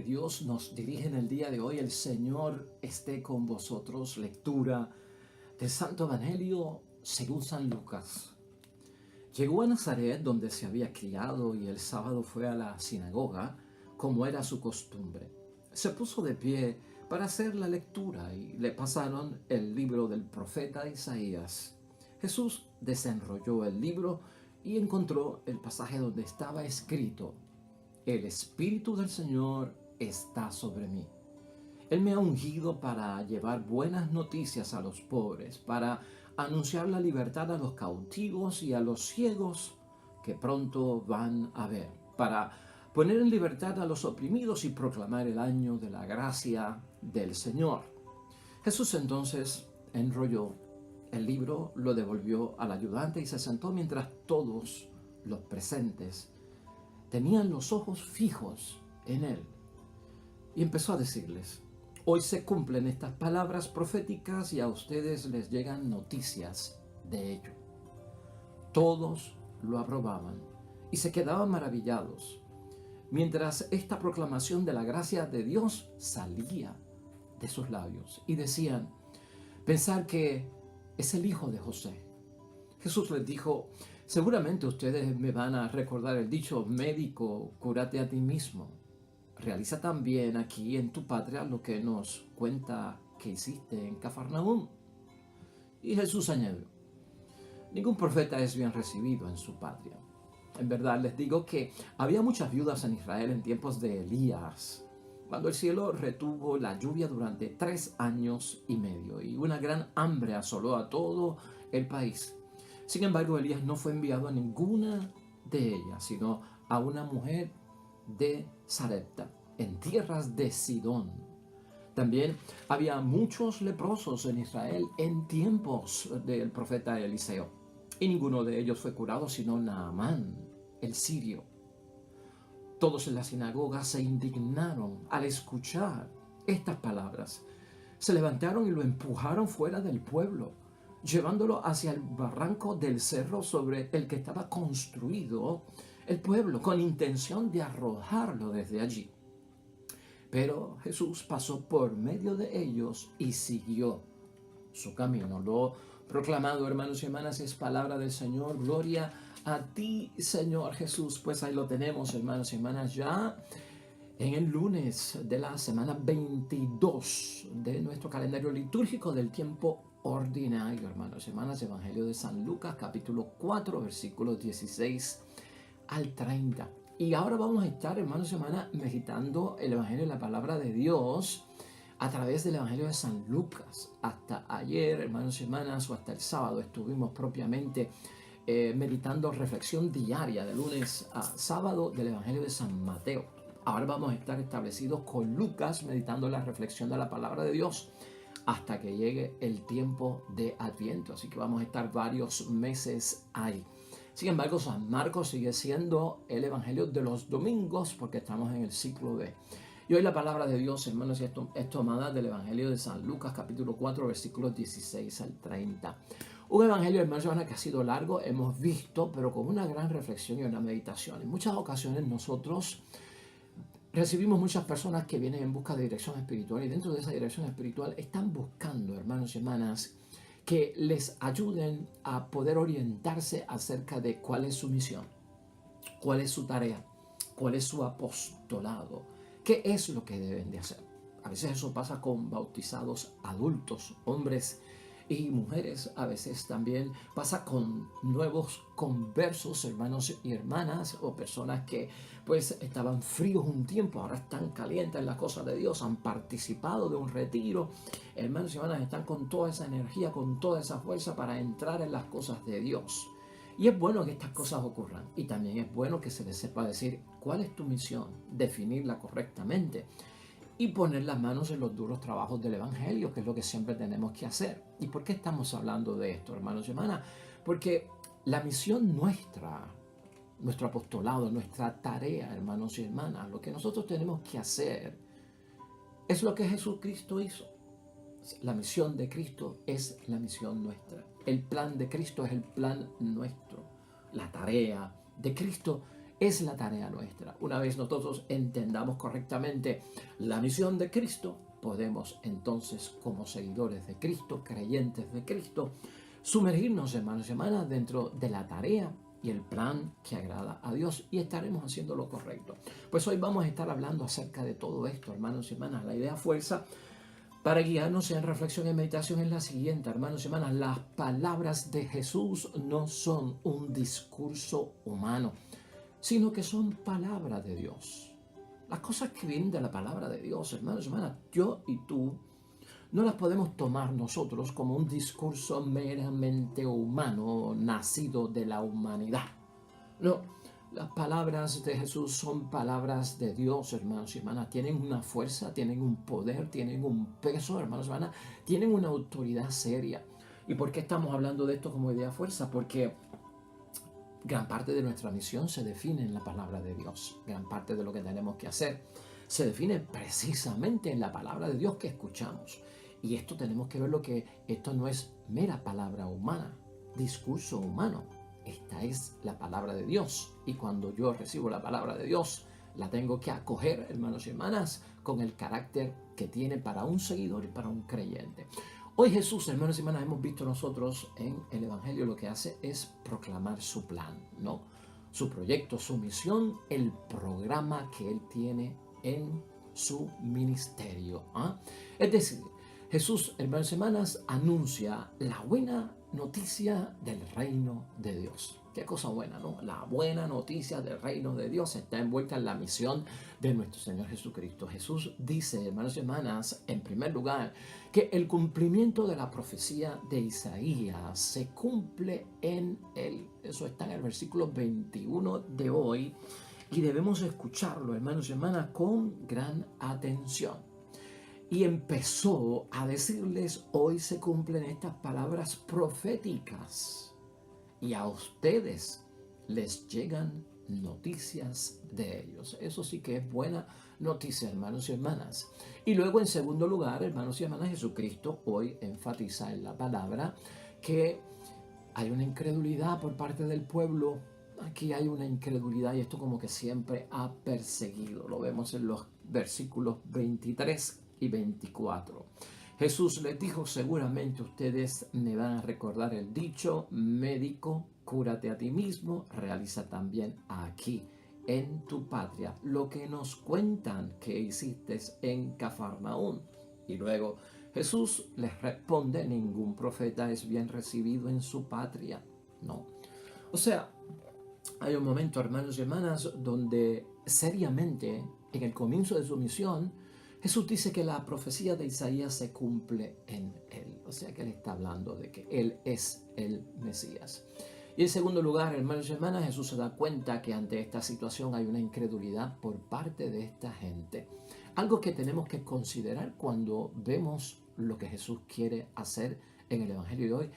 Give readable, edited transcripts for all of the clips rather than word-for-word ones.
que Dios nos dirige en el día de hoy. El Señor esté con vosotros. Lectura del Santo Evangelio según San Lucas. Llegó a Nazaret, donde se había criado, y el sábado fue a la sinagoga, como era su costumbre. Se puso de pie para hacer la lectura y le pasaron el libro del profeta Isaías. Jesús desenrolló el libro y encontró el pasaje donde estaba escrito: El Espíritu del Señor está sobre mí. Él me ha ungido para llevar buenas noticias a los pobres, para anunciar la libertad a los cautivos y a los ciegos que pronto van a ver, para poner en libertad a los oprimidos y proclamar el año de la gracia del Señor. Jesús entonces enrolló el libro, lo devolvió al ayudante y se sentó mientras todos los presentes tenían los ojos fijos en él. Y empezó a decirles: hoy se cumplen estas palabras proféticas y a ustedes les llegan noticias de ello. Todos lo aprobaban y se quedaban maravillados, mientras esta proclamación de la gracia de Dios salía de sus labios. Y decían: pensar que es el hijo de José. Jesús les dijo: seguramente ustedes me van a recordar el dicho: médico, cúrate a ti mismo. Realiza también aquí en tu patria lo que nos cuenta que hiciste en Cafarnaúm. Y Jesús añadió: ningún profeta es bien recibido en su patria. En verdad les digo que había muchas viudas en Israel en tiempos de Elías, cuando el cielo retuvo la lluvia durante 3 años y medio y una gran hambre asoló a todo el país. Sin embargo, Elías no fue enviado a ninguna de ellas, sino a una mujer de Sarepta, en tierras de Sidón. También había muchos leprosos en Israel en tiempos del profeta Eliseo, y ninguno de ellos fue curado sino Naamán, el sirio. Todos en la sinagoga se indignaron al escuchar estas palabras. Se levantaron y lo empujaron fuera del pueblo, llevándolo hacia el barranco del cerro sobre el que estaba construido el pueblo, con intención de arrojarlo desde allí. Pero Jesús pasó por medio de ellos y siguió su camino. Lo proclamado, hermanos y hermanas, es palabra del Señor. Gloria a ti, Señor Jesús. Pues ahí lo tenemos, hermanos y hermanas, ya en el lunes de la semana 22 de nuestro calendario litúrgico del tiempo ordinario, hermanos y hermanas. Evangelio de San Lucas, capítulo 4, versículos 16 al 30. Y ahora vamos a estar, hermanos y hermanas, meditando el Evangelio de la palabra de Dios a través del Evangelio de San Lucas. Hasta ayer, hermanos y hermanas, o hasta el sábado, estuvimos propiamente meditando reflexión diaria de lunes a sábado del Evangelio de San Mateo. Ahora vamos a estar establecidos con Lucas, meditando la reflexión de la palabra de Dios hasta que llegue el tiempo de Adviento. Así que vamos a estar varios meses ahí. Sin embargo, San Marcos sigue siendo el Evangelio de los domingos porque estamos en el ciclo B. Y hoy la palabra de Dios, hermanos, es tomada del Evangelio de San Lucas, capítulo 4, versículos 16 al 30. Un evangelio, hermanos, que ha sido largo, hemos visto, pero con una gran reflexión y una meditación. En muchas ocasiones nosotros recibimos muchas personas que vienen en busca de dirección espiritual y dentro de esa dirección espiritual están buscando, hermanos y hermanas, que les ayuden a poder orientarse acerca de cuál es su misión, cuál es su tarea, cuál es su apostolado, qué es lo que deben de hacer. A veces eso pasa con bautizados adultos, hombres y mujeres. A veces también pasa con nuevos conversos, hermanos y hermanas, o personas que pues estaban fríos un tiempo, ahora están calientes en las cosas de Dios, han participado de un retiro. Hermanos y hermanas, están con toda esa energía, con toda esa fuerza para entrar en las cosas de Dios. Y es bueno que estas cosas ocurran. Y también es bueno que se les sepa decir cuál es tu misión, definirla correctamente y poner las manos en los duros trabajos del Evangelio, que es lo que siempre tenemos que hacer. ¿Y por qué estamos hablando de esto, hermanos y hermanas? Porque la misión nuestra, nuestro apostolado, nuestra tarea, hermanos y hermanas, lo que nosotros tenemos que hacer es lo que Jesucristo hizo. La misión de Cristo es la misión nuestra. El plan de Cristo es el plan nuestro. La tarea de Cristo es la tarea nuestra. Una vez nosotros entendamos correctamente la misión de Cristo, podemos entonces, como seguidores de Cristo, creyentes de Cristo, sumergirnos, hermanos y hermanas, dentro de la tarea y el plan que agrada a Dios, y estaremos haciendo lo correcto. Pues hoy vamos a estar hablando acerca de todo esto, hermanos y hermanas. La idea fuerza para guiarnos en reflexión y meditación es la siguiente, hermanos y hermanas. Las palabras de Jesús no son un discurso humano, sino que son palabra de Dios. Las cosas que vienen de la palabra de Dios, hermanos y hermanas, yo y tú, no las podemos tomar nosotros como un discurso meramente humano, nacido de la humanidad. No, las palabras de Jesús son palabras de Dios, hermanos y hermanas. Tienen una fuerza, tienen un poder, tienen un peso, hermanos y hermanas. Tienen una autoridad seria. ¿Y por qué estamos hablando de esto como idea fuerza? Porque gran parte de nuestra misión se define en la palabra de Dios. Gran parte de lo que tenemos que hacer se define precisamente en la palabra de Dios que escuchamos. Y esto tenemos que verlo, que esto no es mera palabra humana, discurso humano. Esta es la palabra de Dios. Y cuando yo recibo la palabra de Dios, la tengo que acoger, hermanos y hermanas, con el carácter que tiene para un seguidor y para un creyente. Hoy Jesús, hermanos y hermanas, hemos visto nosotros en el Evangelio lo que hace es proclamar su plan, ¿no? Su proyecto, su misión, el programa que Él tiene en su ministerio. Es decir, Jesús, hermanos y hermanas, anuncia la buena noticia del reino de Dios. Qué cosa buena, ¿no? La buena noticia del reino de Dios está envuelta en la misión de nuestro Señor Jesucristo. Jesús dice, hermanos y hermanas, en primer lugar, que el cumplimiento de la profecía de Isaías se cumple en Él. Eso está en el versículo 21 de hoy y debemos escucharlo, hermanos y hermanas, con gran atención. Y empezó a decirles, hoy se cumplen estas palabras proféticas y a ustedes les llegan noticias de ellos. Eso sí que es buena noticia, hermanos y hermanas. Y luego, en segundo lugar, hermanos y hermanas, Jesucristo hoy enfatiza en la palabra que hay una incredulidad por parte del pueblo. Aquí hay una incredulidad y esto como que siempre ha perseguido. Lo vemos en los versículos 23 y 24. Jesús les dijo, seguramente ustedes me van a recordar el dicho, médico, cúrate a ti mismo, realiza también aquí en tu patria lo que nos cuentan que hiciste en Cafarnaún. Y luego Jesús les responde, ningún profeta es bien recibido en su patria. No. O sea, hay un momento, hermanos y hermanas, donde seriamente, en el comienzo de su misión, Jesús dice que la profecía de Isaías se cumple en Él. O sea que Él está hablando de que Él es el Mesías. Y en segundo lugar, hermanos y hermanas, Jesús se da cuenta que ante esta situación hay una incredulidad por parte de esta gente. Algo que tenemos que considerar cuando vemos lo que Jesús quiere hacer en el Evangelio de hoy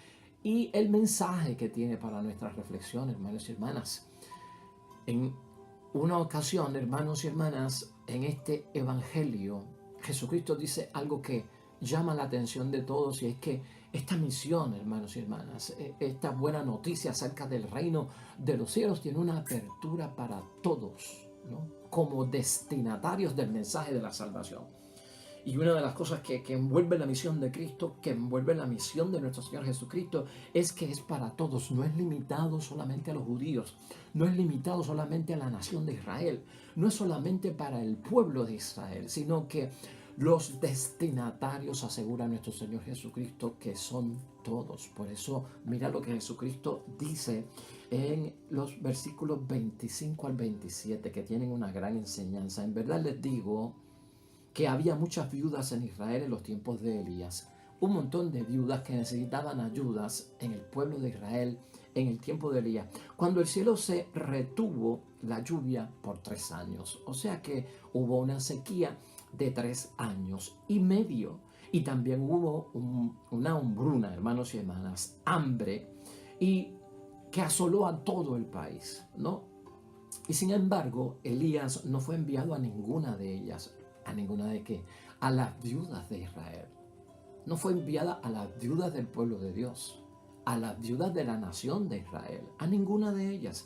y el mensaje que tiene para nuestra reflexión, hermanos y hermanas. En una ocasión, hermanos y hermanas, en este Evangelio, Jesucristo dice algo que llama la atención de todos y es que esta misión, hermanos y hermanas, esta buena noticia acerca del reino de los cielos tiene una apertura para todos, ¿no? Como destinatarios del mensaje de la salvación. Y una de las cosas que envuelve la misión de Cristo, que envuelve la misión de nuestro Señor Jesucristo, es que es para todos, no es limitado solamente a los judíos, no es limitado solamente a la nación de Israel, no es solamente para el pueblo de Israel, sino que los destinatarios, asegura nuestro Señor Jesucristo, que son todos. Por eso, mira lo que Jesucristo dice en los versículos 25 al 27, que tienen una gran enseñanza. En verdad les digo que había muchas viudas en Israel en los tiempos de Elías. Un montón de viudas que necesitaban ayudas en el pueblo de Israel en el tiempo de Elías, cuando el cielo se retuvo la lluvia por 3 años. O sea que hubo una sequía de 3 años y medio. Y también hubo una hambruna, hermanos y hermanas, hambre, y que asoló a todo el país, ¿no? Y sin embargo, Elías no fue enviado a ninguna de ellas. ¿A ninguna de qué? A las viudas de Israel. No fue enviada a las viudas del pueblo de Dios, a las viudas de la nación de Israel, a ninguna de ellas,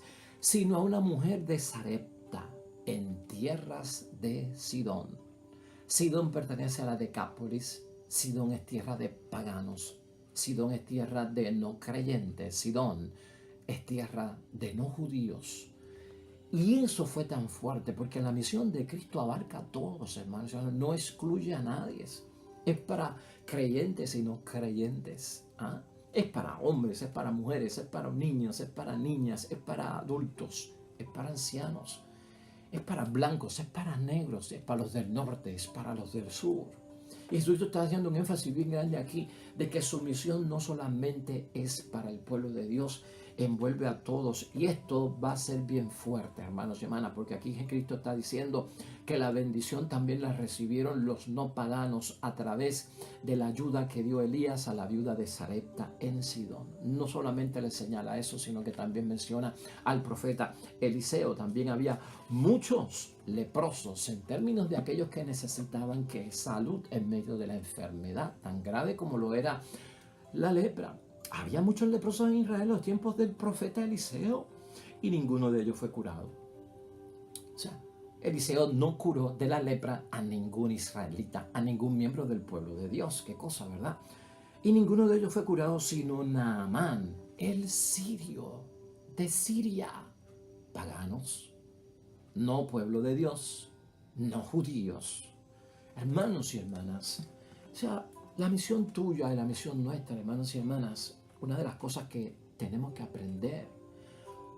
sino a una mujer de Sarepta, en tierras de Sidón. Sidón pertenece a la Decápolis. Sidón es tierra de paganos. Sidón es tierra de no creyentes. Sidón es tierra de no judíos. Y eso fue tan fuerte porque la misión de Cristo abarca a todos, hermanos. No excluye a nadie. Es para creyentes y no creyentes. ¿Ah? Es para hombres, es para mujeres, es para niños, es para niñas, es para adultos, es para ancianos, es para blancos, es para negros, es para los del norte, es para los del sur. Y Jesucristo está haciendo un énfasis bien grande aquí de que su misión no solamente es para el pueblo de Dios, envuelve a todos. Y esto va a ser bien fuerte, hermanos y hermanas, porque aquí Cristo está diciendo que la bendición también la recibieron los no paganos a través de la ayuda que dio Elías a la viuda de Sarepta en Sidón. No solamente le señala eso, sino que también menciona al profeta Eliseo. También había muchos leprosos en términos de aquellos que necesitaban que salud en medio de la enfermedad tan grave como lo era la lepra. Había muchos leprosos en Israel en los tiempos del profeta Eliseo y ninguno de ellos fue curado. O sea, Eliseo no curó de la lepra a ningún israelita, a ningún miembro del pueblo de Dios. Qué cosa, ¿verdad? Y ninguno de ellos fue curado sino Naamán, el sirio de Siria. Paganos, no pueblo de Dios, no judíos. Hermanos y hermanas, o sea, la misión tuya y la misión nuestra, hermanos y hermanas, una de las cosas que tenemos que aprender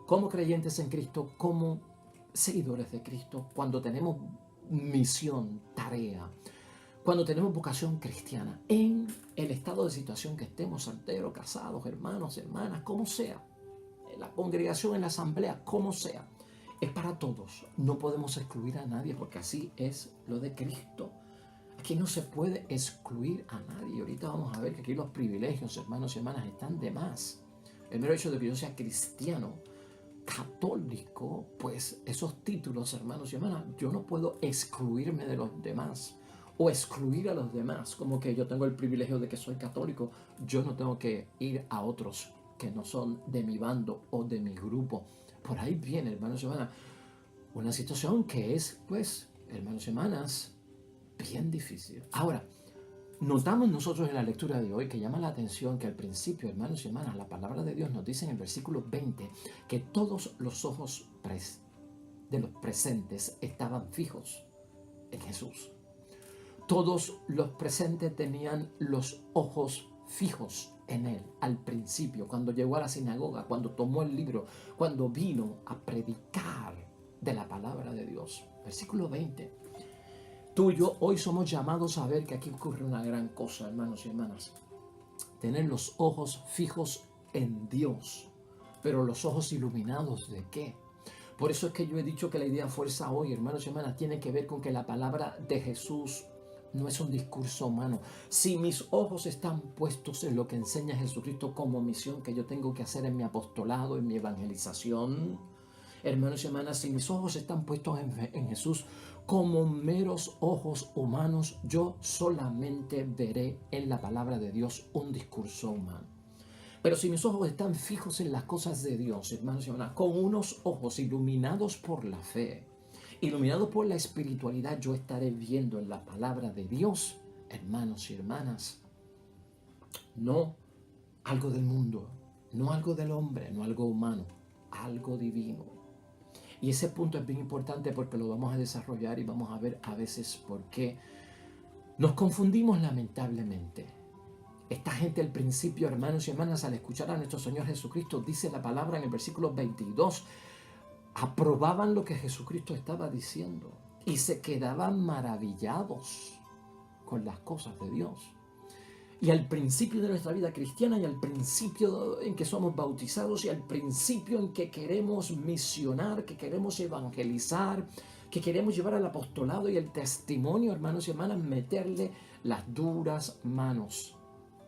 como creyentes en Cristo, como seguidores de Cristo, cuando tenemos misión, tarea, cuando tenemos vocación cristiana, en el estado de situación que estemos, solteros, casados, hermanos, hermanas, como sea, en la congregación, en la asamblea, como sea, es para todos. No podemos excluir a nadie porque así es lo de Cristo. Aquí no se puede excluir a nadie. Ahorita vamos a ver que aquí los privilegios, hermanos y hermanas, están de más. El mero hecho de que yo sea cristiano, católico, pues esos títulos, hermanos y hermanas, yo no puedo excluirme de los demás o excluir a los demás. Como que yo tengo el privilegio de que soy católico, yo no tengo que ir a otros que no son de mi bando o de mi grupo. Por ahí viene, hermanos y hermanas, una situación que es, pues, hermanos y hermanas, bien difícil. Ahora, notamos nosotros en la lectura de hoy que llama la atención que al principio, hermanos y hermanas, la palabra de Dios nos dice en el versículo 20 que todos los ojos de los presentes estaban fijos en Jesús. Todos los presentes tenían los ojos fijos en Él al principio, cuando llegó a la sinagoga, cuando tomó el libro, cuando vino a predicar de la palabra de Dios. Versículo 20. Tú y yo hoy somos llamados a ver que aquí ocurre una gran cosa, hermanos y hermanas. Tener los ojos fijos en Dios, pero los ojos iluminados ¿de qué? Por eso es que yo he dicho que la idea fuerza hoy, hermanos y hermanas, tiene que ver con que la palabra de Jesús no es un discurso humano. Si mis ojos están puestos en lo que enseña Jesucristo como misión que yo tengo que hacer en mi apostolado, en mi evangelización, hermanos y hermanas, si mis ojos están puestos en Jesús como meros ojos humanos, yo solamente veré en la palabra de Dios un discurso humano. Pero si mis ojos están fijos en las cosas de Dios, hermanos y hermanas, con unos ojos iluminados por la fe, iluminados por la espiritualidad, yo estaré viendo en la palabra de Dios, hermanos y hermanas, no algo del mundo, no algo del hombre, no algo humano, algo divino. Y ese punto es bien importante porque lo vamos a desarrollar y vamos a ver a veces por qué nos confundimos lamentablemente. Esta gente al principio, hermanos y hermanas, al escuchar a nuestro Señor Jesucristo, dice la palabra en el versículo 22, aprobaban lo que Jesucristo estaba diciendo y se quedaban maravillados con las cosas de Dios. Y al principio de nuestra vida cristiana y al principio en que somos bautizados y al principio en que queremos misionar, que queremos evangelizar, que queremos llevar al apostolado y el testimonio, hermanos y hermanas, meterle las duras manos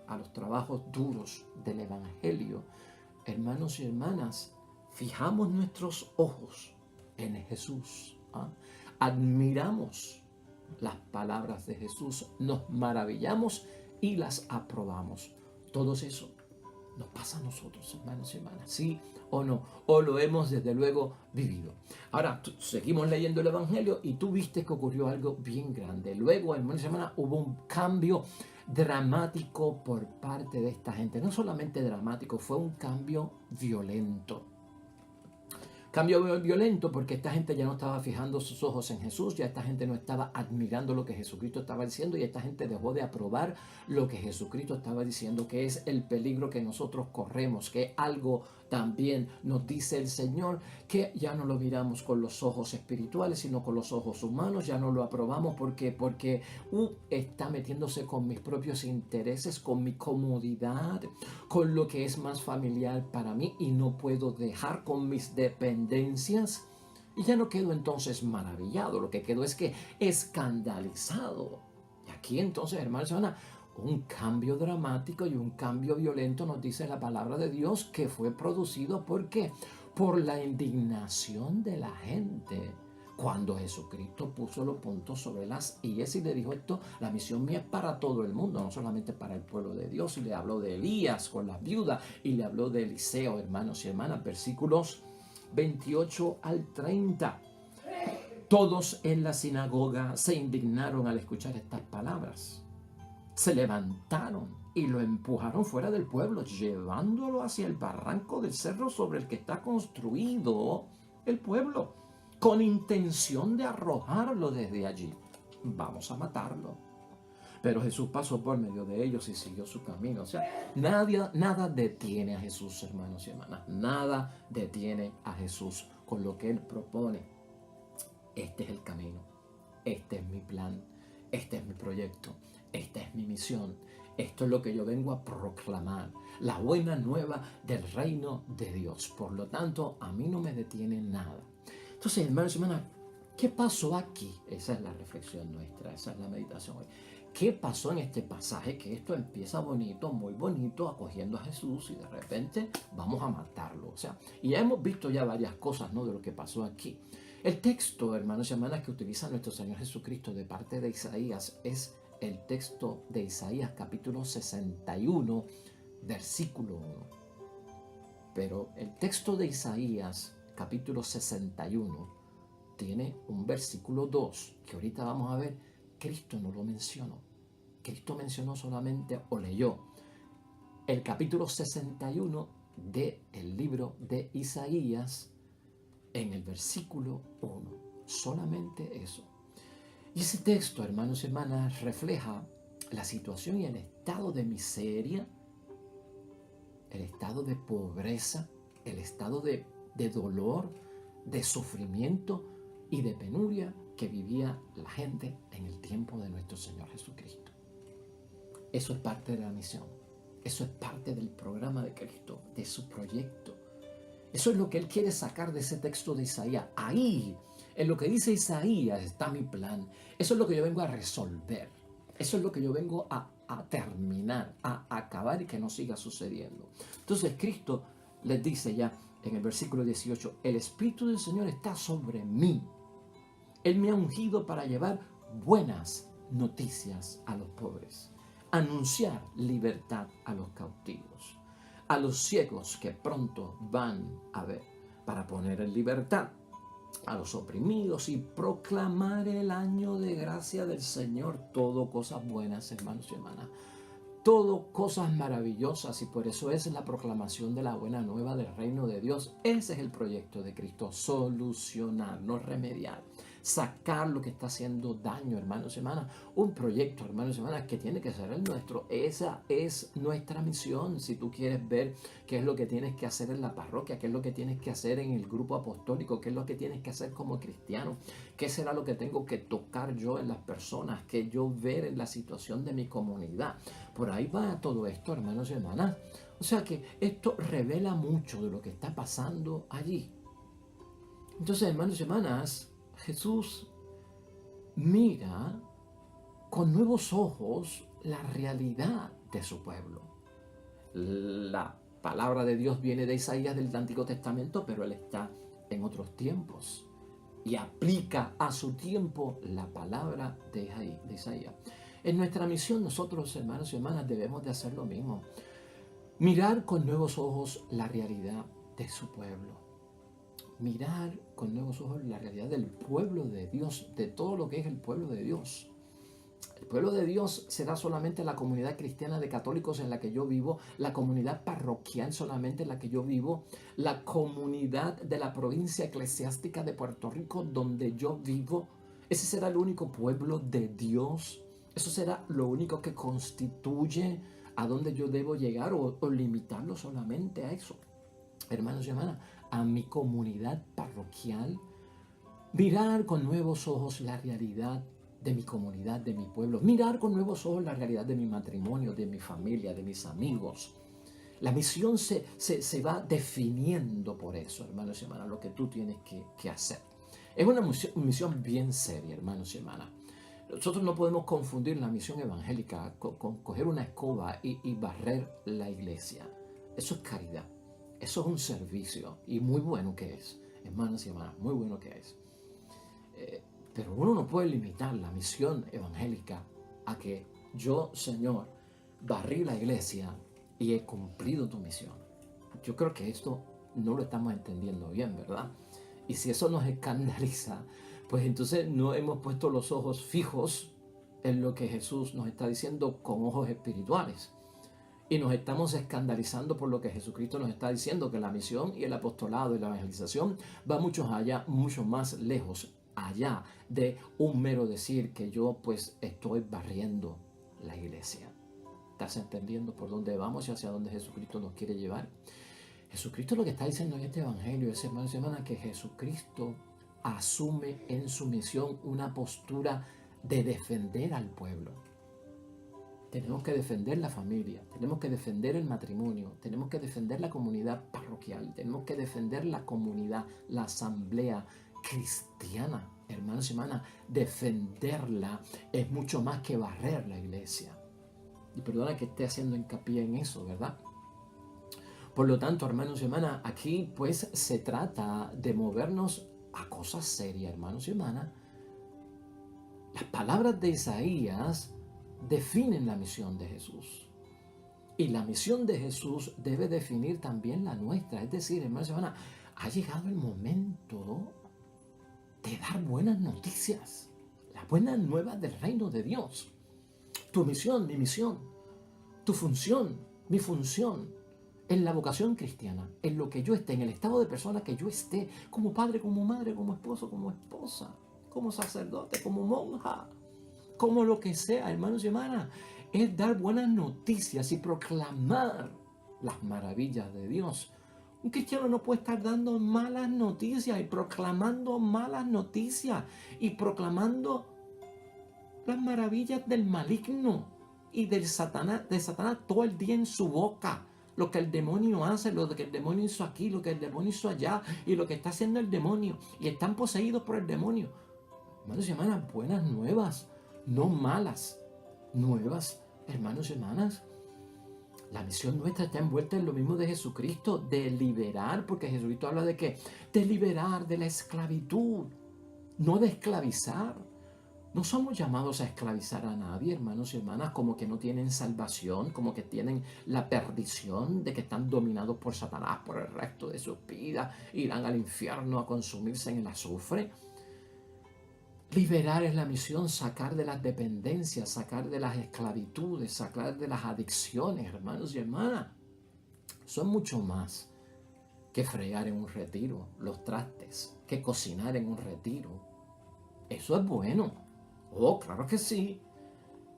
a los trabajos duros del evangelio. Hermanos y hermanas, fijamos nuestros ojos en Jesús. Admiramos las palabras de Jesús, nos maravillamos y las aprobamos. Todo eso Nos pasa a nosotros, hermanos y hermanas, ¿sí o no? O lo hemos desde luego vivido. Ahora, seguimos leyendo el Evangelio y tú viste que ocurrió algo bien grande. Luego, hermanos y hermanas, hubo un cambio dramático por parte de esta gente. No solamente dramático, fue un cambio violento. Cambio violento porque esta gente ya no estaba fijando sus ojos en Jesús, ya esta gente no estaba admirando lo que Jesucristo estaba diciendo y esta gente dejó de aprobar lo que Jesucristo estaba diciendo, que es el peligro que nosotros corremos, que algo también nos dice el Señor, que ya no lo miramos con los ojos espirituales, sino con los ojos humanos, ya no lo aprobamos porque está metiéndose con mis propios intereses, con mi comodidad, con lo que es más familiar para mí y no puedo dejar con mis dependencias. Y ya no quedo entonces maravillado, lo que quedo es que escandalizado. Y aquí entonces, hermanos, un cambio dramático y un cambio violento nos dice la palabra de Dios que fue producido ¿por qué? Por la indignación de la gente. Cuando Jesucristo puso los puntos sobre las íes y le dijo esto, la misión mía es para todo el mundo, no solamente para el pueblo de Dios. Y le habló de Elías con las viudas y le habló de Eliseo, hermanos y hermanas, versículos 28 al 30. Todos en la sinagoga se indignaron al escuchar estas palabras. Se levantaron y lo empujaron fuera del pueblo, llevándolo hacia el barranco del cerro sobre el que está construido el pueblo, con intención de arrojarlo desde allí. Vamos a matarlo. Pero Jesús pasó por medio de ellos y siguió su camino. O sea, nada detiene a Jesús, hermanos y hermanas. Nada detiene a Jesús con lo que Él propone. Este es el camino. Este es mi plan. Este es mi proyecto. Esta es mi misión. Esto es lo que yo vengo a proclamar. La buena nueva del reino de Dios. Por lo tanto, a mí no me detiene nada. Entonces, hermanos y hermanas, ¿qué pasó aquí? Esa es la reflexión nuestra. Esa es la meditación hoy. ¿Qué pasó en este pasaje? Que esto empieza bonito, muy bonito, acogiendo a Jesús y de repente vamos a matarlo. O sea, y ya hemos visto ya varias cosas, ¿no?, de lo que pasó aquí. El texto, hermanos y hermanas, que utiliza nuestro Señor Jesucristo de parte de Isaías es el texto de Isaías capítulo 61, versículo 1. Pero el texto de Isaías capítulo 61 tiene un versículo 2 que ahorita vamos a ver. Cristo no lo mencionó. Cristo mencionó solamente o leyó el capítulo 61 del libro de Isaías en el versículo 1. Solamente eso. Y ese texto, hermanos y hermanas, refleja la situación y el estado de miseria, el estado de pobreza, el estado de dolor, de sufrimiento y de penuria que vivía la gente en el tiempo de nuestro Señor Jesucristo. Eso es parte de la misión. Eso es parte del programa de Cristo, de su proyecto. Eso es lo que Él quiere sacar de ese texto de Isaías. Ahí, en lo que dice Isaías, está mi plan. Eso es lo que yo vengo a resolver. Eso es lo que yo vengo a terminar, a acabar y que no siga sucediendo. Entonces Cristo les dice ya en el versículo 18, el Espíritu del Señor está sobre mí. Él me ha ungido para llevar buenas noticias a los pobres, anunciar libertad a los cautivos, a los ciegos que pronto van a ver, para poner en libertad a los oprimidos y proclamar el año de gracia del Señor. Todo cosas buenas, hermanos y hermanas. Todo cosas maravillosas, y por eso es la proclamación de la buena nueva del reino de Dios. Ese es el proyecto de Cristo, solucionar, no remediar, sacar lo que está haciendo daño, hermanos y hermanas. Un proyecto, hermanos y hermanas, que tiene que ser el nuestro. Esa es nuestra misión. Si tú quieres ver qué es lo que tienes que hacer en la parroquia, qué es lo que tienes que hacer en el grupo apostólico, qué es lo que tienes que hacer como cristiano, qué será lo que tengo que tocar yo en las personas, que yo ver en la situación de mi comunidad. Por ahí va todo esto, hermanos y hermanas. O sea que esto revela mucho de lo que está pasando allí. Entonces, hermanos y hermanas, Jesús mira con nuevos ojos la realidad de su pueblo. La palabra de Dios viene de Isaías del Antiguo Testamento, pero Él está en otros tiempos y aplica a su tiempo la palabra de Isaías. En nuestra misión nosotros, hermanos y hermanas, debemos de hacer lo mismo. Mirar con nuevos ojos la realidad de su pueblo. Mirar con nuevos ojos la realidad del pueblo de Dios, de todo lo que es el pueblo de Dios. El pueblo de Dios será solamente la comunidad cristiana de católicos en la que yo vivo, la comunidad parroquial solamente en la que yo vivo, la comunidad de la provincia eclesiástica de Puerto Rico donde yo vivo. Ese será el único pueblo de Dios. Eso será lo único que constituye a dónde yo debo llegar o limitarlo solamente a eso. Hermanos y hermanas, a mi comunidad parroquial, mirar con nuevos ojos la realidad de mi comunidad, de mi pueblo, mirar con nuevos ojos la realidad de mi matrimonio, de mi familia, de mis amigos. La misión se va definiendo por eso, hermanos y hermanas, lo que tú tienes que hacer. Es una misión bien seria, hermanos y hermanas. Nosotros no podemos confundir la misión evangélica con coger una escoba y barrer la iglesia. Eso es caridad. Eso es un servicio y muy bueno que es, hermanos y hermanas, muy bueno que es. Pero uno no puede limitar la misión evangélica a que yo, Señor, barrí la iglesia y he cumplido tu misión. Yo creo que esto no lo estamos entendiendo bien, ¿verdad? Y si eso nos escandaliza, pues entonces no hemos puesto los ojos fijos en lo que Jesús nos está diciendo con ojos espirituales. Y nos estamos escandalizando por lo que Jesucristo nos está diciendo, que la misión y el apostolado y la evangelización va mucho más lejos, allá de un mero decir que yo pues estoy barriendo la iglesia. ¿Estás entendiendo por dónde vamos y hacia dónde Jesucristo nos quiere llevar? Jesucristo lo que está diciendo en este evangelio es, hermanos y hermanas, que Jesucristo asume en su misión una postura de defender al pueblo. Tenemos que defender la familia, tenemos que defender el matrimonio, tenemos que defender la comunidad parroquial, tenemos que defender la comunidad, la asamblea cristiana. Hermanos y hermanas, defenderla es mucho más que barrer la iglesia. Y perdona que esté haciendo hincapié en eso, ¿verdad? Por lo tanto, hermanos y hermanas, aquí pues se trata de movernos a cosas serias, hermanos y hermanas. Las palabras de Isaías definen la misión de Jesús. Y la misión de Jesús debe definir también la nuestra. Es decir, hermanos y hermanas, ha llegado el momento de dar buenas noticias, las buenas nuevas del reino de Dios. Tu misión, mi misión, tu función, mi función, en la vocación cristiana, en lo que yo esté, en el estado de persona que yo esté, como padre, como madre, como esposo, como esposa, como sacerdote, como monja, como lo que sea, hermanos y hermanas, es dar buenas noticias y proclamar las maravillas de Dios. Un cristiano no puede estar dando malas noticias y proclamando malas noticias y proclamando las maravillas del maligno y de Satanás todo el día en su boca. Lo que el demonio hace, lo que el demonio hizo aquí, lo que el demonio hizo allá y lo que está haciendo el demonio. Y están poseídos por el demonio. Hermanos y hermanas, buenas nuevas, no malas nuevas, hermanos y hermanas. La misión nuestra está envuelta en lo mismo de Jesucristo, de liberar, porque Jesucristo habla de qué? De liberar de la esclavitud, no de esclavizar. No somos llamados a esclavizar a nadie, hermanos y hermanas, como que no tienen salvación, como que tienen la perdición de que están dominados por Satanás por el resto de sus vidas, irán al infierno a consumirse en el azufre. Liberar es la misión, sacar de las dependencias, sacar de las esclavitudes, sacar de las adicciones, hermanos y hermanas. Son mucho más que fregar en un retiro los trastes, que cocinar en un retiro. Eso es bueno. Oh, claro que sí.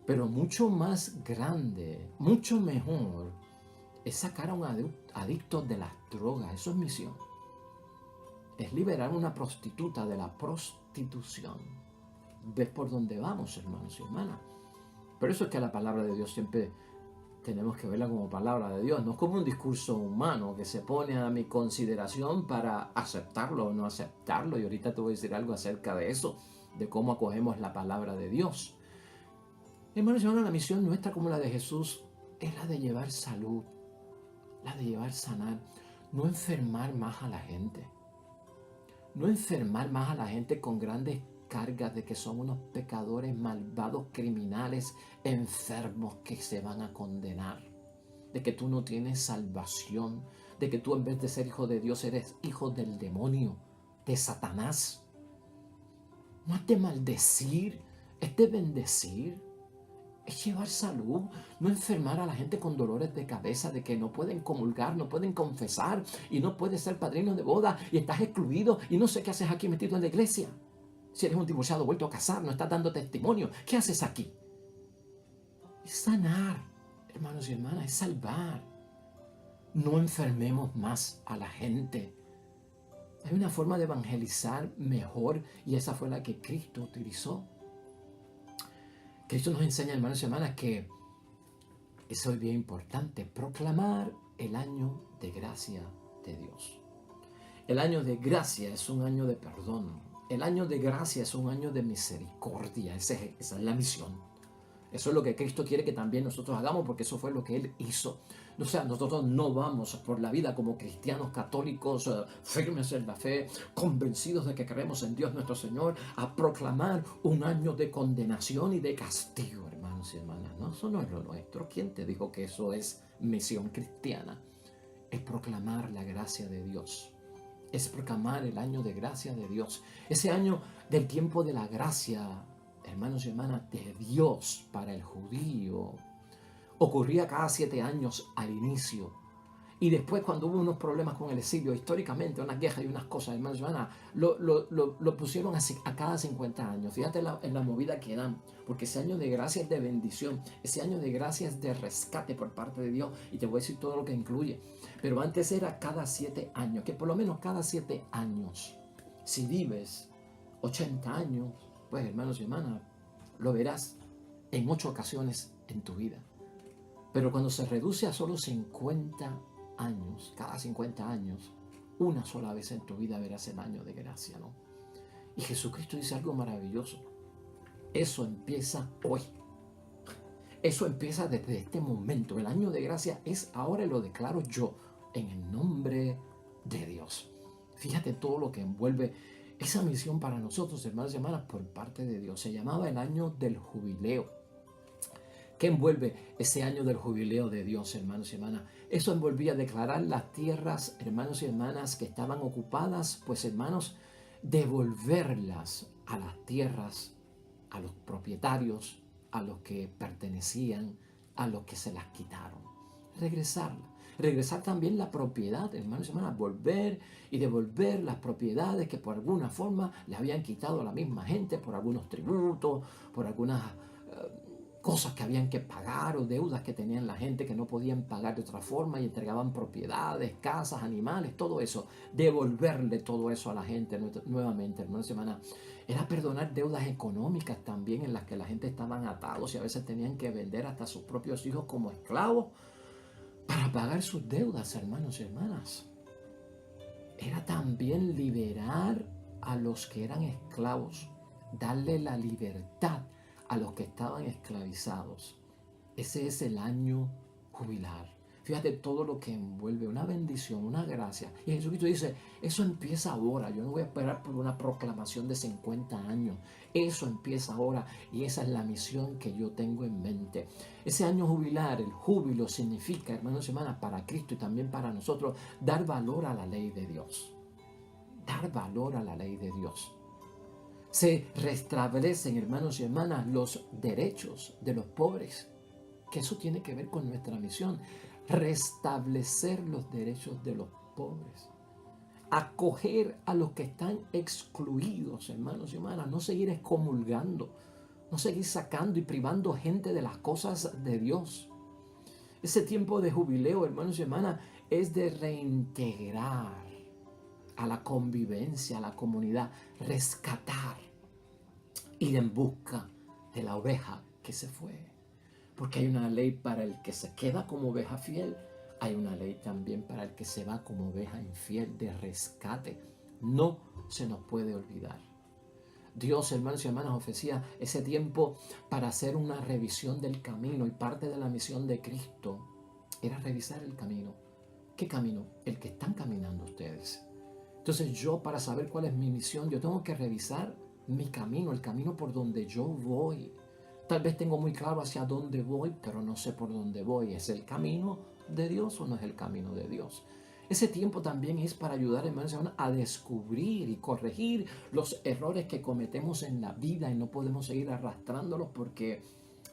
Pero mucho más grande, mucho mejor, es sacar a un adicto de las drogas. Eso es misión. Es liberar a una prostituta de la prostitución. ¿Ves por dónde vamos, hermanos y hermanas? Por eso es que la palabra de Dios siempre tenemos que verla como palabra de Dios, no como un discurso humano que se pone a mi consideración para aceptarlo o no aceptarlo. Y ahorita te voy a decir algo acerca de eso, de cómo acogemos la palabra de Dios. Hermanos y hermanas, la misión nuestra como la de Jesús es la de llevar salud, la de llevar sanar, no enfermar más a la gente. No enfermar más a la gente con grandes cargas de que son unos pecadores malvados, criminales, enfermos que se van a condenar. de que tú no tienes salvación, de que tú en vez de ser hijo de Dios eres hijo del demonio, de Satanás. No es de maldecir, es de bendecir, es llevar salud, no enfermar a la gente con dolores de cabeza, de que no pueden comulgar, no pueden confesar y no puedes ser padrino de boda y estás excluido y no sé qué haces aquí metido en la iglesia. Si eres un divorciado vuelto a casar, no estás dando testimonio, ¿qué haces aquí? Es sanar, hermanos y hermanas, es salvar. No enfermemos más a la gente. Hay una forma de evangelizar mejor y esa fue la que Cristo utilizó. Cristo nos enseña, hermanos y hermanas, que eso es bien importante, proclamar el año de gracia de Dios. El año de gracia es un año de perdón. El año de gracia es un año de misericordia. Esa es la misión. Eso es lo que Cristo quiere que también nosotros hagamos, porque eso fue lo que Él hizo. O sea, nosotros no vamos por la vida como cristianos católicos, firmes en la fe, convencidos de que creemos en Dios nuestro Señor, a proclamar un año de condenación y de castigo, hermanos y hermanas. No, eso no es lo nuestro. ¿Quién te dijo que eso es misión cristiana? Es proclamar la gracia de Dios. Es proclamar el año de gracia de Dios. Ese año del tiempo de la gracia, hermanos y hermanas, de Dios para el judío, ocurría cada 7 años al inicio. Y después, cuando hubo unos problemas con el exilio, históricamente, unas quejas y unas cosas, hermanos y hermanas, lo pusieron a cada 50 años. Fíjate en la movida que dan, porque ese año de gracia es de bendición, ese año de gracia es de rescate por parte de Dios, y te voy a decir todo lo que incluye. Pero antes era cada 7 años, que por lo menos cada 7 años, si vives 80 años, pues hermanos y hermanas, lo verás en 8 ocasiones en tu vida. Pero cuando se reduce a solo 50 años, cada 50 años, una sola vez en tu vida verás el año de gracia, ¿no? Y Jesucristo dice algo maravilloso. Eso empieza hoy. Eso empieza desde este momento. El año de gracia es ahora y lo declaro yo en el nombre de Dios. Fíjate todo lo que envuelve esa misión para nosotros, hermanos y hermanas, por parte de Dios. Se llamaba el año del jubileo. ¿Qué envuelve ese año del jubileo de Dios, hermanos y hermanas? Eso envolvía declarar las tierras, hermanos y hermanas, que estaban ocupadas, pues hermanos, devolverlas a las tierras, a los propietarios, a los que pertenecían, a los que se las quitaron. Regresarlas. Regresar también la propiedad, hermanos y hermanas, volver y devolver las propiedades que por alguna forma le habían quitado a la misma gente, por algunos tributos, por algunas cosas que habían que pagar o deudas que tenían la gente que no podían pagar de otra forma y entregaban propiedades, casas, animales, todo eso. Devolverle todo eso a la gente nuevamente, hermanos y hermanas. Era perdonar deudas económicas también en las que la gente estaban atados y a veces tenían que vender hasta sus propios hijos como esclavos para pagar sus deudas, hermanos y hermanas. Era también liberar a los que eran esclavos, darle la libertad a los que estaban esclavizados. Ese es el año jubilar. Fíjate todo lo que envuelve, una bendición, una gracia. Y Jesucristo dice, eso empieza ahora. Yo no voy a esperar por una proclamación de 50 años. Eso empieza ahora y esa es la misión que yo tengo en mente. Ese año jubilar, el júbilo, significa, hermanos y hermanas, para Cristo y también para nosotros, dar valor a la ley de Dios. Dar valor a la ley de Dios. Se restablecen, hermanos y hermanas, los derechos de los pobres, que eso tiene que ver con nuestra misión, restablecer los derechos de los pobres, acoger a los que están excluidos, hermanos y hermanas, no seguir excomulgando, no seguir sacando y privando gente de las cosas de Dios. Ese tiempo de jubileo, hermanos y hermanas, es de reintegrar a la convivencia, a la comunidad, rescatar, ir en busca de la oveja que se fue. Porque hay una ley para el que se queda como oveja fiel, hay una ley también para el que se va como oveja infiel, de rescate. No se nos puede olvidar. Dios, hermanos y hermanas, ofrecía ese tiempo para hacer una revisión del camino y parte de la misión de Cristo era revisar el camino. ¿Qué camino? El que están caminando ustedes. Entonces yo, para saber cuál es mi misión, yo tengo que revisar mi camino, el camino por donde yo voy. Tal vez tengo muy claro hacia dónde voy, pero no sé por dónde voy. ¿Es el camino de Dios o no es el camino de Dios. Ese tiempo también es para ayudar, hermanos, a descubrir y corregir los errores que cometemos en la vida y no podemos seguir arrastrándolos porque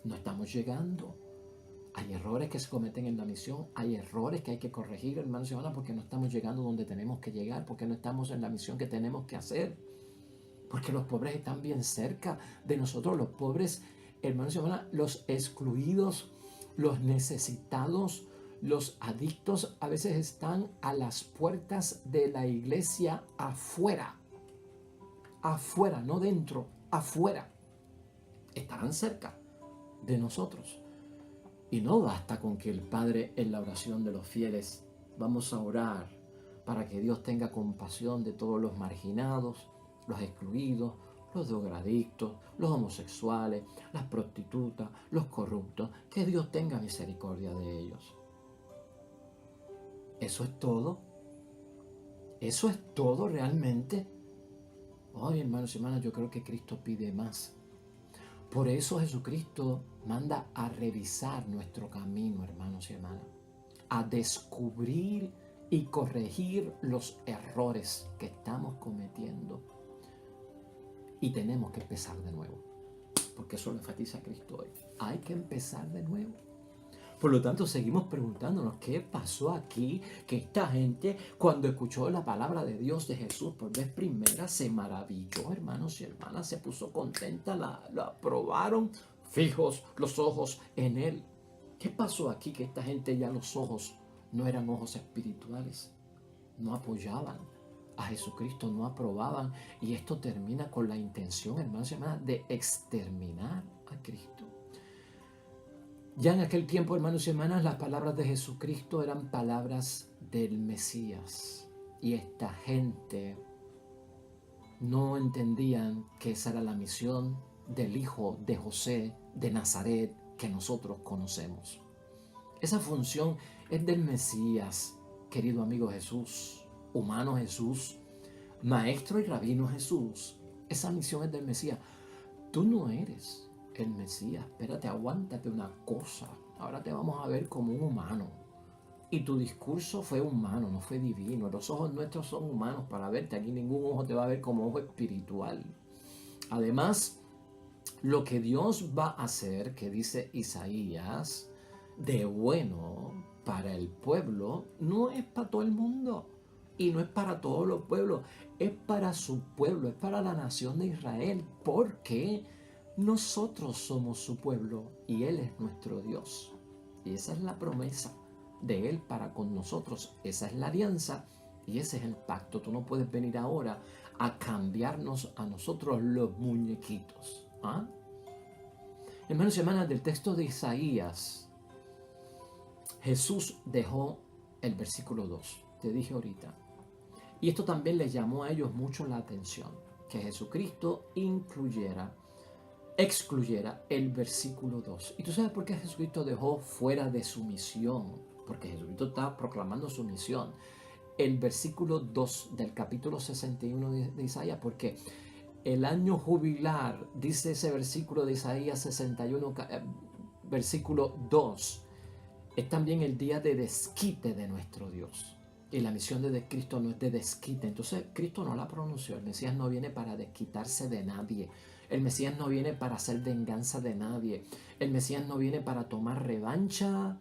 no estamos llegando. Hay errores que se cometen en la misión, hay errores que hay que corregir, hermanos y hermanas, porque no estamos llegando donde tenemos que llegar, porque no estamos en la misión que tenemos que hacer, porque los pobres están bien cerca de nosotros, los pobres, hermanos y hermanas, los excluidos, los necesitados, los adictos a veces están a las puertas de la iglesia afuera, no dentro, afuera, estarán cerca de nosotros. Y no basta con que el Padre en la oración de los fieles, vamos a orar para que Dios tenga compasión de todos los marginados, los excluidos, los drogadictos, los homosexuales, las prostitutas, los corruptos, que Dios tenga misericordia de ellos. ¿Eso es todo? ¿Eso es todo realmente? Ay, hermanos y hermanas, yo creo que Cristo pide más. Por eso Jesucristo manda a revisar nuestro camino, hermanos y hermanas, a descubrir y corregir los errores que estamos cometiendo. Y tenemos que empezar de nuevo, porque eso lo enfatiza Cristo hoy. Hay que empezar de nuevo. Por lo tanto, seguimos preguntándonos qué pasó aquí, que esta gente cuando escuchó la palabra de Dios de Jesús por vez primera se maravilló, hermanos y hermanas, se puso contenta, la aprobaron, fijos los ojos en Él. ¿Qué pasó aquí que esta gente ya los ojos no eran ojos espirituales? No apoyaban a Jesucristo, no aprobaban, y esto termina con la intención, hermanos y hermanas, de exterminar a Cristo. Ya en aquel tiempo, hermanos y hermanas, las palabras de Jesucristo eran palabras del Mesías. Y esta gente no entendían que esa era la misión del hijo de José de Nazaret que nosotros conocemos. Esa función es del Mesías, querido amigo Jesús, humano Jesús, maestro y rabino Jesús. Esa misión es del Mesías. Tú no eres el Mesías. Espérate, aguántate una cosa. Ahora te vamos a ver como un humano. Y tu discurso fue humano, no fue divino. Los ojos nuestros son humanos para verte. Aquí ningún ojo te va a ver como ojo espiritual. Además, lo que Dios va a hacer, que dice Isaías, de bueno para el pueblo, no es para todo el mundo. Y no es para todos los pueblos. Es para su pueblo, es para la nación de Israel. Porque nosotros somos su pueblo y Él es nuestro Dios. Y esa es la promesa de Él para con nosotros. Esa es la alianza y ese es el pacto. Tú no puedes venir ahora a cambiarnos a nosotros los muñequitos. ¿Ah? Hermanos y hermanas, del texto de Isaías, Jesús dejó el versículo 2. Te dije ahorita. Y esto también les llamó a ellos mucho la atención. Que Jesucristo excluyera el versículo 2. ¿Y tú sabes por qué Jesucristo dejó fuera de su misión? Porque Jesucristo está proclamando su misión. El versículo 2 del capítulo 61 de Isaías, porque el año jubilar, dice ese versículo de Isaías 61, versículo 2, es también el día de desquite de nuestro Dios. Y la misión de Cristo no es de desquite. Entonces Cristo no la pronunció. El Mesías no viene para desquitarse de nadie. El Mesías no viene para hacer venganza de nadie. El Mesías no viene para tomar revancha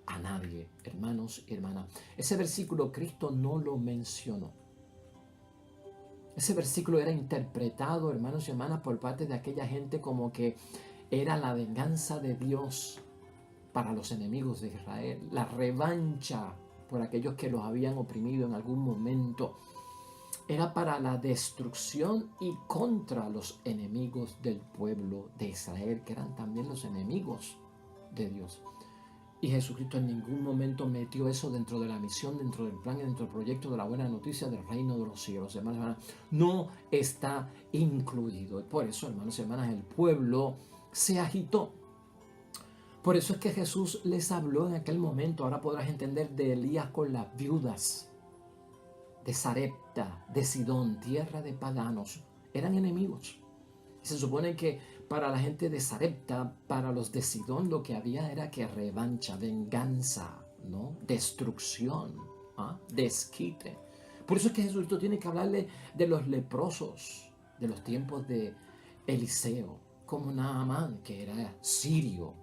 a nadie, hermanos y hermanas. Ese versículo Cristo no lo mencionó. Ese versículo era interpretado, hermanos y hermanas, por parte de aquella gente como que era la venganza de Dios para los enemigos de Israel, la revancha por aquellos que los habían oprimido en algún momento. Era para la destrucción y contra los enemigos del pueblo de Israel, que eran también los enemigos de Dios. Y Jesucristo en ningún momento metió eso dentro de la misión, dentro del plan y dentro del proyecto de la buena noticia del reino de los cielos. Hermanos y hermanas, no está incluido. Y por eso, hermanos y hermanas, el pueblo se agitó. Por eso es que Jesús les habló en aquel momento. Ahora podrás entender de Elías con las viudas de Sarepta, de Sidón, tierra de paganos. Eran enemigos. Y se supone que para la gente de Sarepta, para los de Sidón, lo que había era que revancha, venganza ¿no? Destrucción, ¿ah? Desquite. Por eso es que Jesucristo tiene que hablarle de los leprosos, de los tiempos de Eliseo, como Naamán, que era sirio.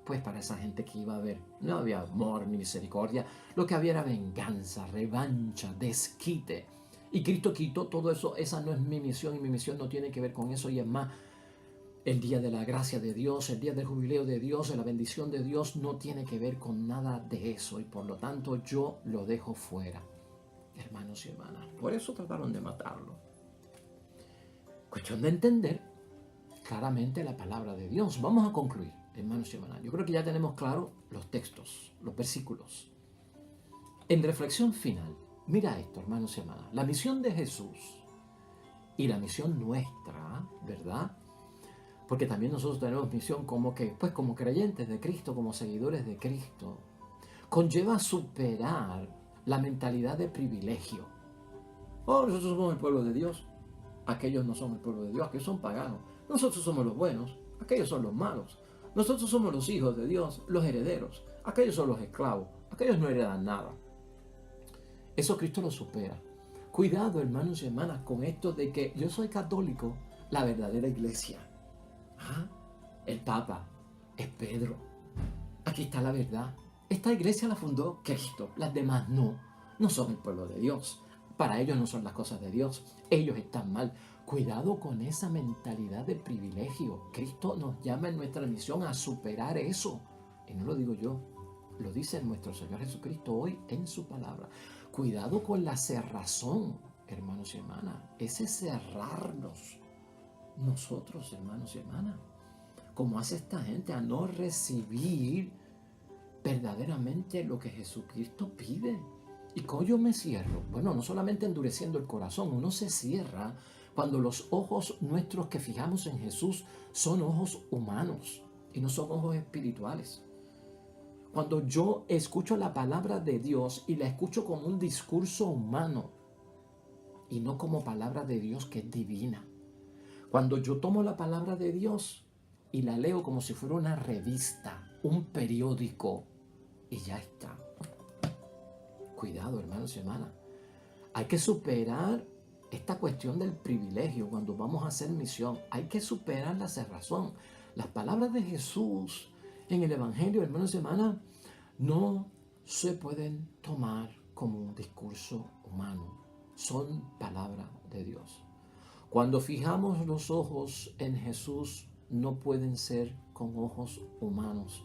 Pues para esa gente que iba a ver, no había amor ni misericordia, lo que había era venganza, revancha, desquite. Y Cristo quitó todo eso. Esa no es mi misión, y mi misión no tiene que ver con eso. Y es más, el día de la gracia de Dios, el día del jubileo de Dios, de la bendición de Dios, no tiene que ver con nada de eso. Y por lo tanto yo lo dejo fuera, hermanos y hermanas. Por eso trataron de matarlo. Cuestión de entender claramente la palabra de Dios. Vamos a concluir, hermanos y hermanas. Yo creo que ya tenemos claro los textos, los versículos. En reflexión final, mira esto, hermanos y hermanas. La misión de Jesús y la misión nuestra, ¿verdad? Porque también nosotros tenemos misión como que, pues como creyentes de Cristo, como seguidores de Cristo, conlleva superar la mentalidad de privilegio. Oh, nosotros somos el pueblo de Dios. Aquellos no son el pueblo de Dios, aquellos son paganos. Nosotros somos los buenos, aquellos son los malos. Nosotros somos los hijos de Dios, los herederos. Aquellos son los esclavos, aquellos no heredan nada. Eso Cristo lo supera. Cuidado, hermanos y hermanas, con esto de que yo soy católico, la verdadera iglesia. ¿Ah? El Papa es Pedro. Aquí está la verdad. Esta iglesia la fundó Cristo, las demás no. No son el pueblo de Dios. Para ellos no son las cosas de Dios. Ellos están mal. Cuidado con esa mentalidad de privilegio. Cristo nos llama en nuestra misión a superar eso. Y no lo digo yo, lo dice nuestro Señor Jesucristo hoy en su palabra. Cuidado con la cerrazón, hermanos y hermanas. Ese cerrarnos nosotros, hermanos y hermanas, como hace esta gente, a no recibir verdaderamente lo que Jesucristo pide. ¿Y cómo yo me cierro? Bueno, no solamente endureciendo el corazón, uno se cierra cuando los ojos nuestros que fijamos en Jesús son ojos humanos y no son ojos espirituales. Cuando yo escucho la palabra de Dios y la escucho como un discurso humano y no como palabra de Dios que es divina. Cuando yo tomo la palabra de Dios y la leo como si fuera una revista, un periódico, y ya está. Cuidado, hermanos y hermanas. Hay que superar esta cuestión del privilegio cuando vamos a hacer misión. Hay que superar la cerrazón. Las palabras de Jesús en el Evangelio, hermanos y hermanas, no se pueden tomar como un discurso humano. Son palabra de Dios. Cuando fijamos los ojos en Jesús, no pueden ser con ojos humanos,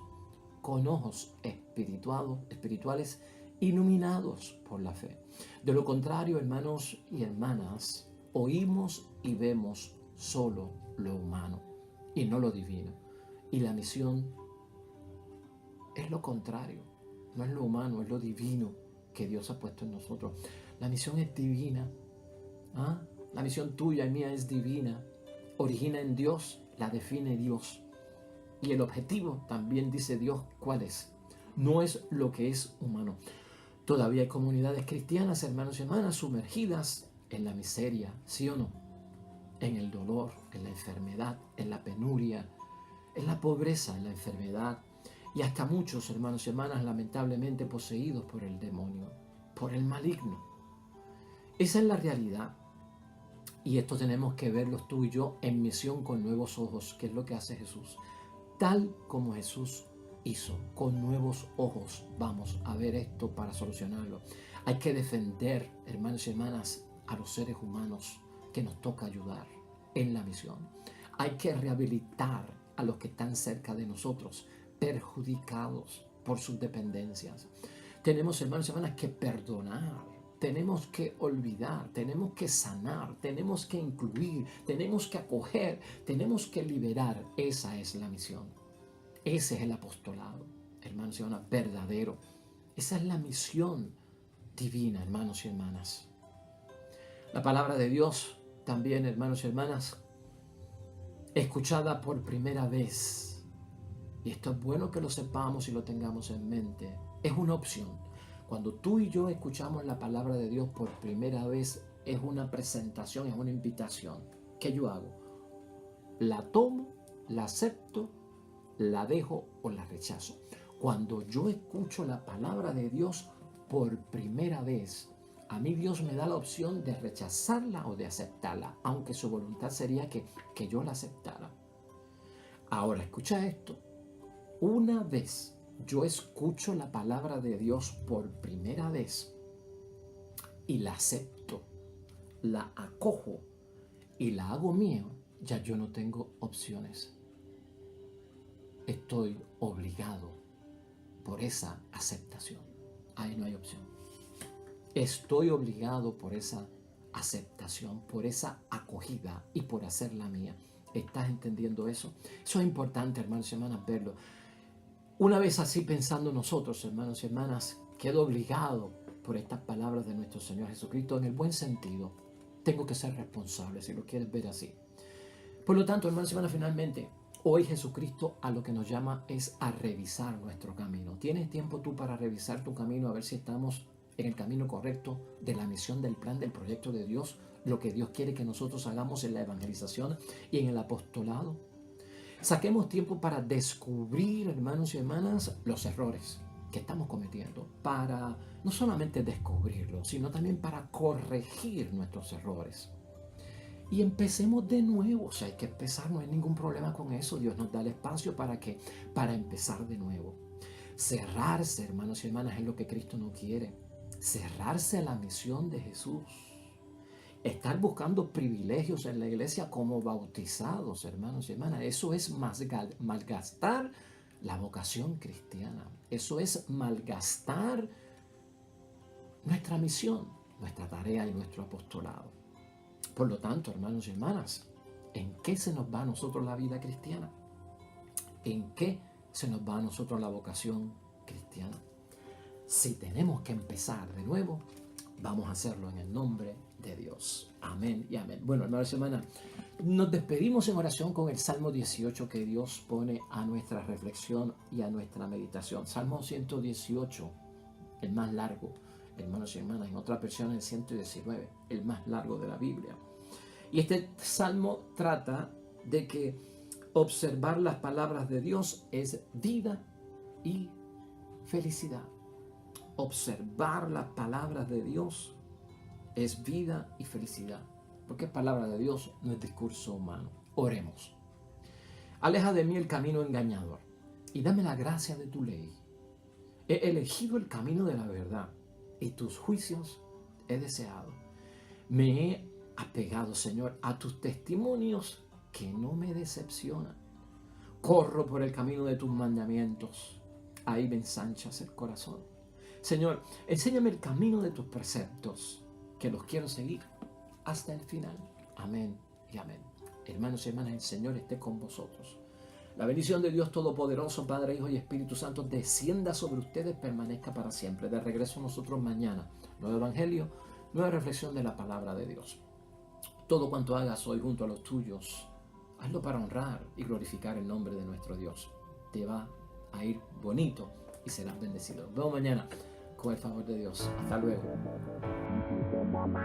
con ojos espirituales iluminados por la fe. De lo contrario, hermanos y hermanas, oímos y vemos solo lo humano y no lo divino. Y la misión es lo contrario, no es lo humano, es lo divino que Dios ha puesto en nosotros. La misión es divina. ¿Ah? La misión tuya y mía es divina, origina en Dios, la define Dios. Y el objetivo también dice Dios cuál es. No es lo que es humano. Todavía hay comunidades cristianas, hermanos y hermanas, sumergidas en la miseria, ¿sí o no? En el dolor, en la enfermedad, en la penuria, en la pobreza, en la enfermedad. Y hasta muchos, hermanos y hermanas, lamentablemente poseídos por el demonio, por el maligno. Esa es la realidad. Y esto tenemos que verlos tú y yo en misión con nuevos ojos, que es lo que hace Jesús. Tal como Jesús hizo, con nuevos ojos vamos a ver esto para solucionarlo. Hay que defender, hermanos y hermanas, a los seres humanos que nos toca ayudar en la misión. Hay que rehabilitar a los que están cerca de nosotros, perjudicados por sus dependencias. Tenemos, hermanos y hermanas, que perdonar. Tenemos que olvidar, tenemos que sanar, tenemos que incluir, tenemos que acoger, tenemos que liberar. Esa es la misión. Ese es el apostolado, hermanos y hermanas, verdadero. Esa es la misión divina, hermanos y hermanas. La palabra de Dios también, hermanos y hermanas, escuchada por primera vez. Y esto es bueno que lo sepamos y lo tengamos en mente. Es una opción. Cuando tú y yo escuchamos la palabra de Dios por primera vez, es una presentación, es una invitación. ¿Qué yo hago? La tomo, la acepto, la dejo o la rechazo. Cuando yo escucho la palabra de Dios por primera vez, a mí Dios me da la opción de rechazarla o de aceptarla, aunque su voluntad sería que yo la aceptara. Ahora, escucha esto. Una vez yo escucho la palabra de Dios por primera vez y la acepto, la acojo y la hago mío, ya yo no tengo opciones. Estoy obligado por esa aceptación. Ahí no hay opción. Estoy obligado por esa aceptación, por esa acogida y por hacerla mía. ¿Estás entendiendo eso? Eso es importante, hermanos y hermanas, verlo. Una vez así pensando nosotros, hermanos y hermanas, quedo obligado por estas palabras de nuestro Señor Jesucristo en el buen sentido. Tengo que ser responsable, si lo quieres ver así. Por lo tanto, hermanos y hermanas, finalmente, hoy Jesucristo a lo que nos llama es a revisar nuestro camino. ¿Tienes tiempo tú para revisar tu camino, a ver si estamos en el camino correcto de la misión, del plan, del proyecto de Dios, lo que Dios quiere que nosotros hagamos en la evangelización y en el apostolado? Saquemos tiempo para descubrir, hermanos y hermanas, los errores que estamos cometiendo, para no solamente descubrirlos, sino también para corregir nuestros errores. Y empecemos de nuevo. O sea, hay que empezar, no hay ningún problema con eso. Dios nos da el espacio para empezar de nuevo. Cerrarse, hermanos y hermanas, es lo que Cristo no quiere. Cerrarse a la misión de Jesús. Estar buscando privilegios en la iglesia como bautizados, hermanos y hermanas. Eso es malgastar la vocación cristiana. Eso es malgastar nuestra misión, nuestra tarea y nuestro apostolado. Por lo tanto, hermanos y hermanas, ¿en qué se nos va a nosotros la vida cristiana? ¿En qué se nos va a nosotros la vocación cristiana? Si tenemos que empezar de nuevo, vamos a hacerlo en el nombre de Dios. Amén y amén. Bueno, hermanos y hermanas, nos despedimos en oración con el Salmo 18 que Dios pone a nuestra reflexión y a nuestra meditación. Salmo 118, el más largo. Hermanos y hermanas, en otra versión el 119, el más largo de la Biblia. Y este salmo trata de que observar las palabras de Dios es vida y felicidad. Observar las palabras de Dios es vida y felicidad. Porque palabra de Dios no es discurso humano. Oremos. Aleja de mí el camino engañador y dame la gracia de tu ley. He elegido el camino de la verdad y tus juicios he deseado. Me he apegado, Señor, a tus testimonios que no me decepcionan. Corro por el camino de tus mandamientos. Ahí me ensanchas el corazón. Señor, enséñame el camino de tus preceptos, que los quiero seguir hasta el final. Amén y amén. Hermanos y hermanas, el Señor esté con vosotros. La bendición de Dios Todopoderoso, Padre, Hijo y Espíritu Santo, descienda sobre ustedes, permanezca para siempre. De regreso a nosotros mañana. Nuevo Evangelio, nueva reflexión de la palabra de Dios. Todo cuanto hagas hoy junto a los tuyos, hazlo para honrar y glorificar el nombre de nuestro Dios. Te va a ir bonito y serás bendecido. Nos vemos mañana con el favor de Dios. Hasta luego. Mama.